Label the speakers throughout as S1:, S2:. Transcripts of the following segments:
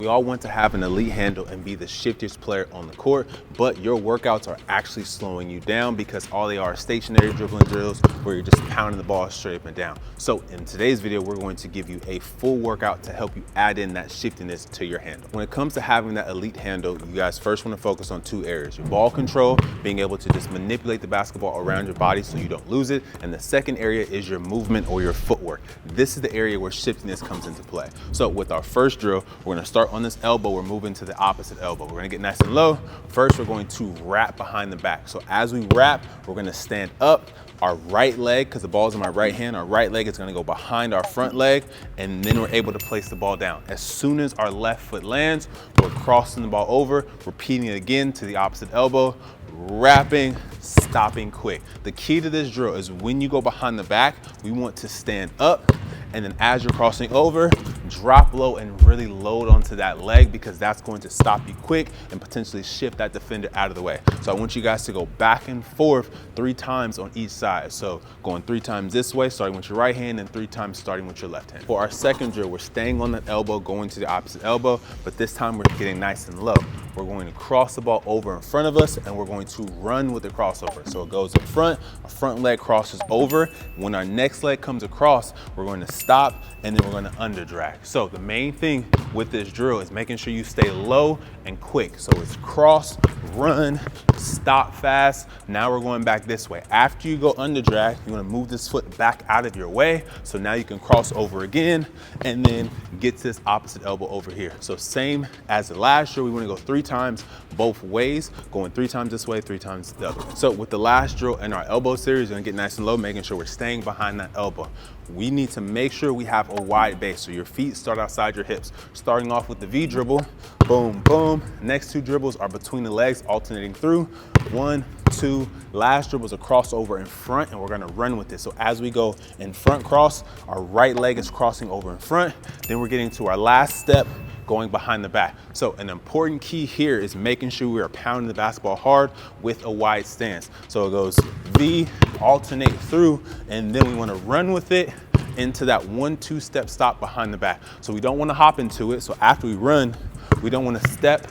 S1: We all want to have an elite handle and be the shiftiest player on the court, but your workouts are actually slowing you down because all they are stationary dribbling drills where you're just pounding the ball straight up and down. So in today's video, we're going to give you a full workout to help you add in that shiftiness to your handle. When it comes to having that elite handle, you guys first want to focus on two areas: your ball control, being able to just manipulate the basketball around your body so you don't lose it. And the second area is your movement or your footwork. This is the area where shiftiness comes into play. So with our first drill, we're going to start on this elbow. We're moving to the opposite elbow. We're going to get nice and low. First, we're going to wrap behind the back. So as we wrap, we're going to stand up. Our right leg, because the ball is in my right hand, our right leg is going to go behind our front leg, and then we're able to place the ball down. As soon as our left foot lands, we're crossing the ball over, repeating it again to the opposite elbow, wrapping, stopping quick. The key to this drill is when you go behind the back, we want to stand up, and then as you're crossing over, drop low and really load onto that leg, because that's going to stop you quick and potentially shift that defender out of the way. So I want you guys to go back and forth 3 times on each side. So going 3 times this way, starting with your right hand, and 3 times starting with your left hand. For our second drill, we're staying on that elbow, going to the opposite elbow, but this time we're getting nice and low. We're going to cross the ball over in front of us, and we're going to run with the crossover. So it goes in front, our front leg crosses over. When our next leg comes across, we're going to stop, and then we're going to under drag. So the main thing with this drill is making sure you stay low and quick. So it's cross, run, stop fast. Now we're going back this way. After you go under drag, you want to move this foot back out of your way. So now you can cross over again and then get to this opposite elbow over here. So same as the last drill, we want to go 3 times both ways, going 3 times this way, 3 times the other way. So with the last drill in our elbow series, we're going to get nice and low, making sure we're staying behind that elbow. We need to make sure we have a wide base, so your feet start outside your hips. Starting off with the V-Dribble, boom, boom. Next 2 dribbles are between the legs, alternating through. 1, 2, last dribble is a crossover in front, and we're gonna run with this. So as we go in front cross, our right leg is crossing over in front. Then we're getting to our last step, going behind the back. So an important key here is making sure we are pounding the basketball hard with a wide stance. So it goes V, alternate through, and then we want to run with it into that 1-2 step stop behind the back. So we don't want to hop into it. So after we run, we don't want to step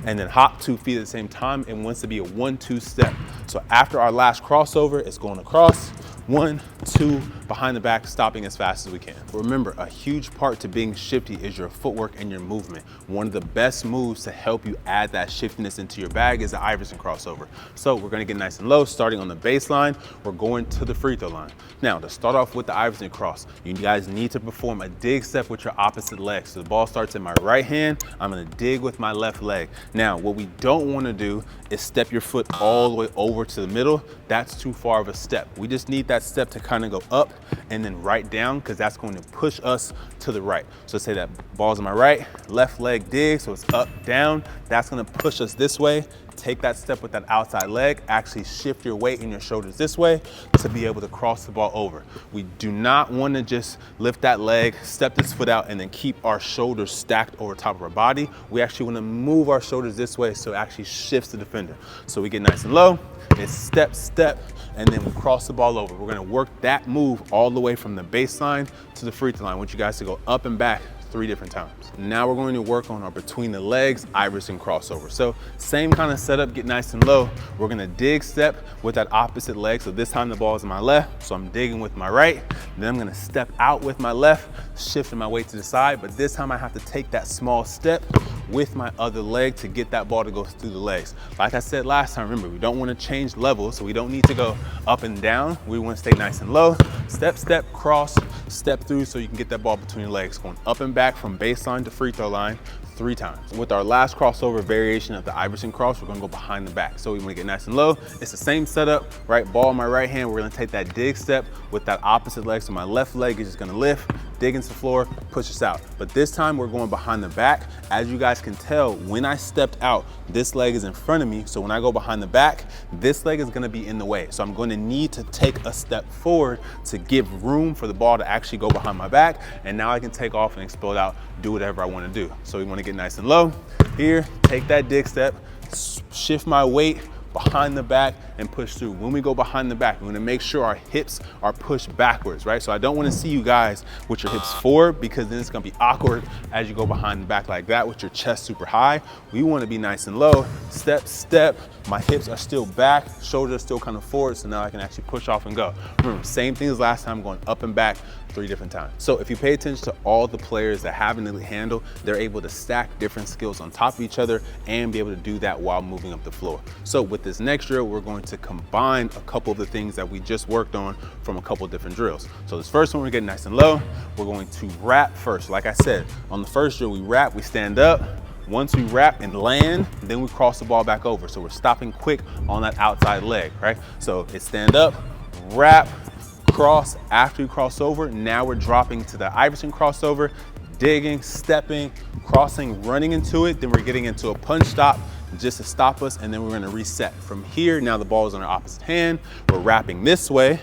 S1: and then hop 2 feet at the same time. It wants to be a 1-2 step. So after our last crossover, it's going across, 1, 2, behind the back, stopping as fast as we can. Remember, a huge part to being shifty is your footwork and your movement. One of the best moves to help you add that shiftiness into your bag is the Iverson crossover. So we're gonna get nice and low, starting on the baseline, we're going to the free throw line. Now, to start off with the Iverson cross, you guys need to perform a dig step with your opposite leg. So the ball starts in my right hand, I'm gonna dig with my left leg. Now, what we don't wanna do is step your foot all the way over to the middle. That's too far of a step. We just need that step to kind of go up and then right down, because that's going to push us to the right. So say that ball's on my right, left leg dig, so it's up, down. That's going to push us this way. Take that step with that outside leg, actually shift your weight in your shoulders this way to be able to cross the ball over. We do not want to just lift that leg, step this foot out, and then keep our shoulders stacked over top of our body. We actually want to move our shoulders this way so it actually shifts the defender. So we get nice and low, it's step, step, and then we cross the ball over. We're going to work that move all the way from the baseline to the free throw line. I want you guys to go up and back 3 different times. Now we're going to work on our between the legs Iverson crossover. So same kind of setup, get nice and low. We're gonna dig step with that opposite leg. So this time the ball is in my left, so I'm digging with my right. Then I'm gonna step out with my left, shifting my weight to the side, but this time I have to take that small step with my other leg to get that ball to go through the legs. Like I said last time, remember, we don't want to change levels, so we don't need to go up and down. We want to stay nice and low. Step, step, cross, step through so you can get that ball between your legs, going up and back from baseline to free throw line 3 times. With our last crossover variation of the Iverson cross, we're gonna go behind the back. So we wanna get nice and low. It's the same setup, right? Ball in my right hand, we're gonna take that dig step with that opposite leg. So my left leg is just gonna lift, dig into the floor, push us out. But this time we're going behind the back. As you guys can tell, when I stepped out, this leg is in front of me. So when I go behind the back, this leg is gonna be in the way. So I'm gonna need to take a step forward to give room for the ball to actually go behind my back. And now I can take off and explode out, do whatever I wanna do. So we wanna get nice and low. Here, take that dig step, shift my weight, behind the back and push through. When we go behind the back, we wanna make sure our hips are pushed backwards, right? So I don't wanna see you guys with your hips forward, because then it's gonna be awkward as you go behind the back like that with your chest super high. We wanna be nice and low, step, step. My hips are still back, shoulders are still kind of forward, so now I can actually push off and go. Remember, same thing as last time, going up and back 3 different times. So if you pay attention to all the players that have an elite handle, they're able to stack different skills on top of each other and be able to do that while moving up the floor. So with this next drill, we're going to combine a couple of the things that we just worked on from a couple of different drills. So this first one, we're getting nice and low. We're going to wrap first. Like I said, on the first drill, we wrap, we stand up. Once we wrap and land, then we cross the ball back over. So we're stopping quick on that outside leg, right? So it's stand up, wrap, cross. After you cross over, now we're dropping to the Iverson crossover, digging, stepping, crossing, running into it. Then we're getting into a punch stop just to stop us, and then we're gonna reset. From here, now the ball is on our opposite hand. We're wrapping this way.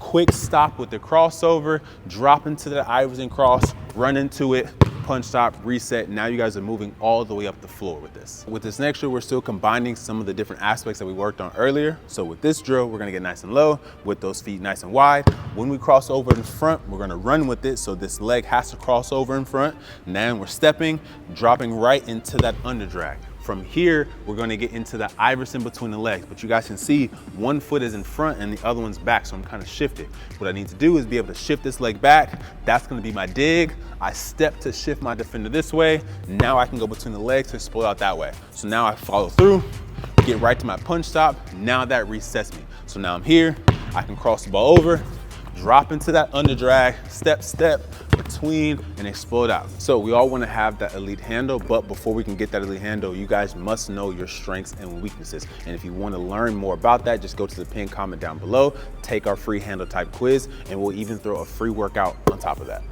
S1: Quick stop with the crossover, drop into the Iverson cross, run into it, punch stop, reset. Now you guys are moving all the way up the floor with this. With this next drill, we're still combining some of the different aspects that we worked on earlier. So with this drill, we're gonna get nice and low with those feet nice and wide. When we cross over in front, we're gonna run with it. So this leg has to cross over in front. Now we're stepping, dropping right into that under drag. From here, we're gonna get into the Iverson between the legs, but you guys can see one foot is in front and the other one's back, so I'm kind of shifted. What I need to do is be able to shift this leg back. That's gonna be my dig. I step to shift my defender this way. Now I can go between the legs to explode out that way. So now I follow through, get right to my punch stop. Now that resets me. So now I'm here, I can cross the ball over, drop into that under drag, step, step, between, and explode out. So we all want to have that elite handle, but before we can get that elite handle, you guys must know your strengths and weaknesses. And if you want to learn more about that, just go to the pinned comment down below, take our free handle type quiz, and we'll even throw a free workout on top of that.